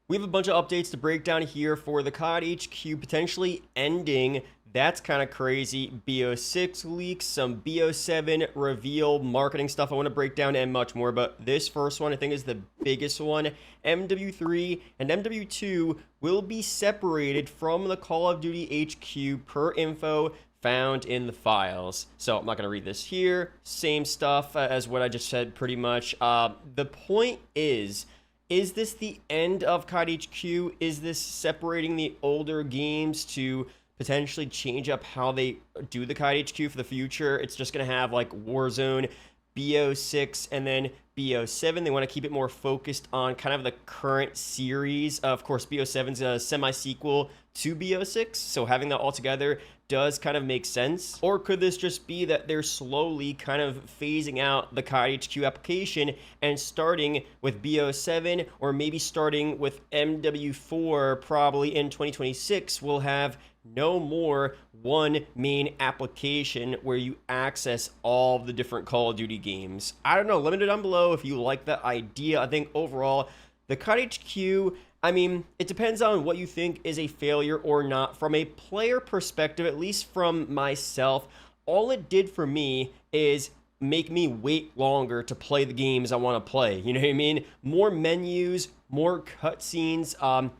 We have a bunch of updates to break down here for the COD HQ potentially ending. That's kind of crazy. BO6 leaks, some BO7 reveal, marketing stuff I want to break down, and much more. But this first one I think is the biggest one. MW3 and MW2 will be separated from the Call of Duty HQ per info found in the files. So I'm not going to read this here. Same stuff as what I just said pretty much. The point is this the end of COD HQ? Is this separating the older games to potentially change up how they do the COD HQ for the future? It's just going to have like Warzone, BO6, and then BO7. They want to keep it more focused on kind of the current series. Of course, BO7 is a semi-sequel to BO6, so having that all together does kind of make sense. Or could this just be that they're slowly kind of phasing out the COD HQ application and starting with BO7, or maybe starting with MW4 probably in 2026, we'll have no more one main application where you access all the different Call of Duty games. I don't know, let me know down below if you like that idea. I think overall, the COD HQ, I mean, it depends on what you think is a failure or not. From a player perspective, at least from myself, all it did for me is make me wait longer to play the games I want to play. You know what I mean? More menus, more cutscenes,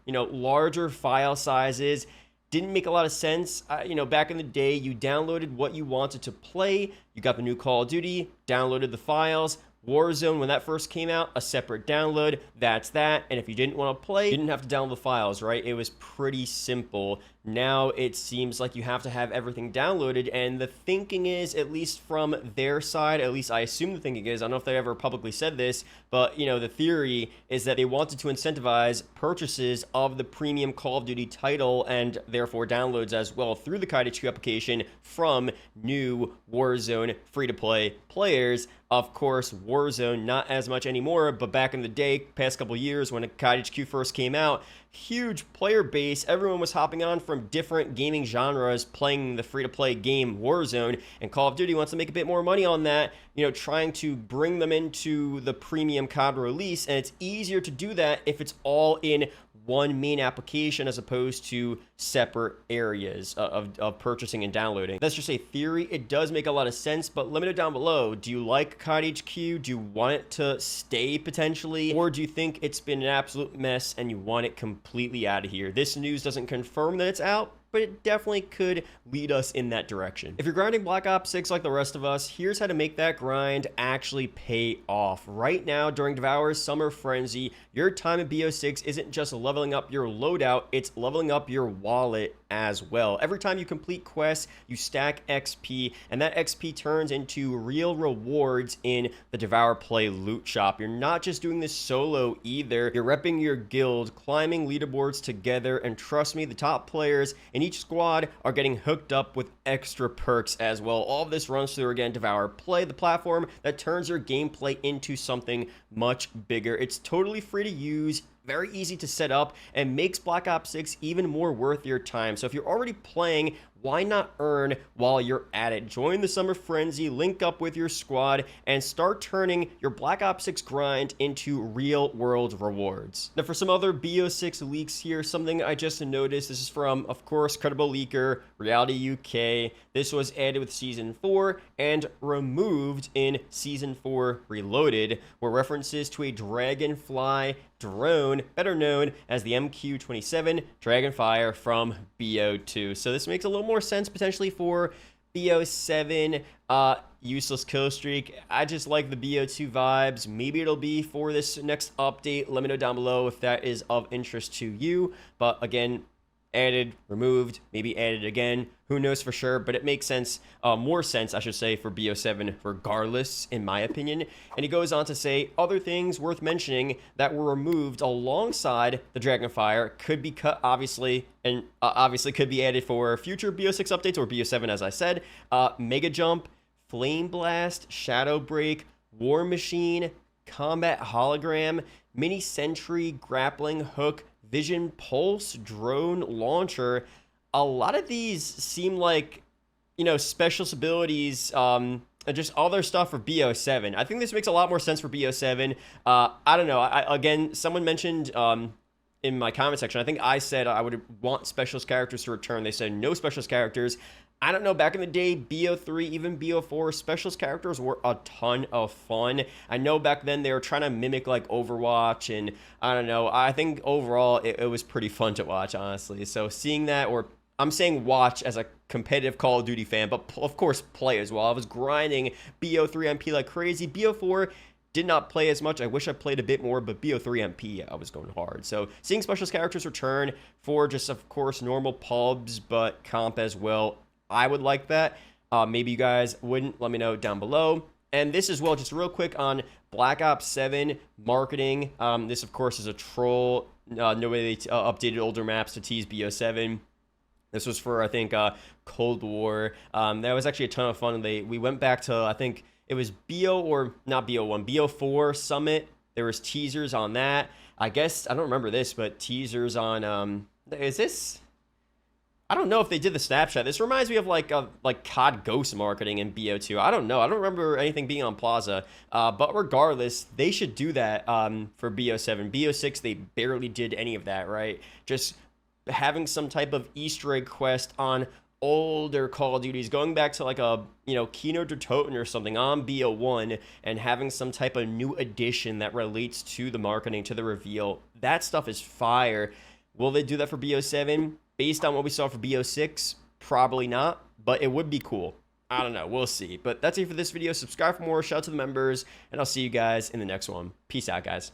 larger file sizes. Didn't make a lot of sense. Back in the day, you downloaded what you wanted to play. You got the new Call of Duty, downloaded the files. Warzone, when that first came out, a separate download. That's that. And if you didn't want to play, you didn't have to download the files, right? It was pretty simple. Now it seems like you have to have everything downloaded, and the thinking is, at least from their side, at least I assume the thinking is, I don't know if they ever publicly said this, but the theory is that they wanted to incentivize purchases of the premium Call of Duty title and therefore downloads as well through the COD HQ application from new Warzone free-to-play players. Of course, Warzone, not as much anymore, but back in the day, past couple years when COD HQ first came out, huge player base. Everyone was hopping on from different gaming genres playing the free-to-play game Warzone, and Call of Duty wants to make a bit more money on that, trying to bring them into the premium COD release, and it's easier to do that if it's all in one main application as opposed to separate areas of purchasing and downloading. That's just a theory. It does make a lot of sense, but let me know down below. Do you like COD HQ? Do you want it to stay potentially? Or do you think it's been an absolute mess and you want it completely out of here? This news doesn't confirm that it's out, but it definitely could lead us in that direction. If you're grinding Black Ops 6 like the rest of us, here's how to make that grind actually pay off. Right now, during Devour's Summer Frenzy, your time at BO6 isn't just leveling up your loadout, it's leveling up your wallet as well. Every time you complete quests, you stack XP, and that XP turns into real rewards in the Devour Play loot shop. You're not just doing this solo either. You're repping your guild, climbing leaderboards together, and trust me, the top players in each squad are getting hooked up with extra perks as well. All of this runs through, again, Devour Play, the platform that turns your gameplay into something much bigger. It's totally free to use, very easy to set up, and makes Black Ops 6 even more worth your time. So if you're already playing, why not earn while you're at it? Join the Summer Frenzy, link up with your squad, and start turning your Black Ops 6 grind into real-world rewards. Now, for some other BO6 leaks here, something I just noticed. This is from, of course, credible leaker, Reality UK. This was added with Season 4 and removed in Season 4 Reloaded, where references to a Dragonfly Drone, better known as the MQ-27 Dragonfire from BO2. So this makes a little more sense potentially for BO7, useless kill streak. I just like the BO2 vibes. Maybe it'll be for this next update. Let me know down below if that is of interest to you. But again, added, removed, maybe added again. Who knows for sure, but it makes sense, more sense, I should say, for BO7 regardless, in my opinion. And he goes on to say, other things worth mentioning that were removed alongside the Dragonfire could be cut, obviously, and obviously could be added for future BO6 updates or BO7, as I said. Mega Jump, Flame Blast, Shadow Break, War Machine, Combat Hologram, Mini Sentry, Grappling Hook, Vision Pulse, Drone Launcher. A lot of these seem like, special abilities, and just all their stuff for BO7. I think this makes a lot more sense for BO7. I don't know. Again, someone mentioned in my comment section. I think I said I would want specialist characters to return. They said no specialist characters. I don't know, back in the day, BO3, even BO4, specialist characters were a ton of fun. I know back then they were trying to mimic like Overwatch, and I don't know, I think overall it was pretty fun to watch, honestly. So seeing that, or I'm saying watch as a competitive Call of Duty fan, but of course play as well. I was grinding BO3 MP like crazy. BO4 did not play as much. I wish I played a bit more, but BO3 MP, I was going hard. So seeing specialist characters return for just, of course, normal pubs, but comp as well, I would like that. Maybe you guys wouldn't. Let me know down below. And this as well, just real quick on Black Ops 7 marketing. This, of course, is a troll. Nobody updated older maps to tease BO7. This was for, I think, Cold War. That was actually a ton of fun. We went back to, I think it was BO, or not BO1, BO4 Summit. There was teasers on that. I guess, I don't remember this, but teasers on, is this? I don't know if they did the snapshot. This reminds me of like COD Ghost marketing in BO2. I don't know. I don't remember anything being on Plaza. But regardless, they should do that for BO7. BO6, they barely did any of that, right? Just having some type of Easter egg quest on older Call of Duties, going back to like a, Kino der Toten or something on BO1, and having some type of new addition that relates to the marketing, to the reveal. That stuff is fire. Will they do that for BO7? Based on what we saw for BO6, probably not, but it would be cool. I don't know. We'll see. But that's it for this video. Subscribe for more. Shout out to the members, and I'll see you guys in the next one. Peace out, guys.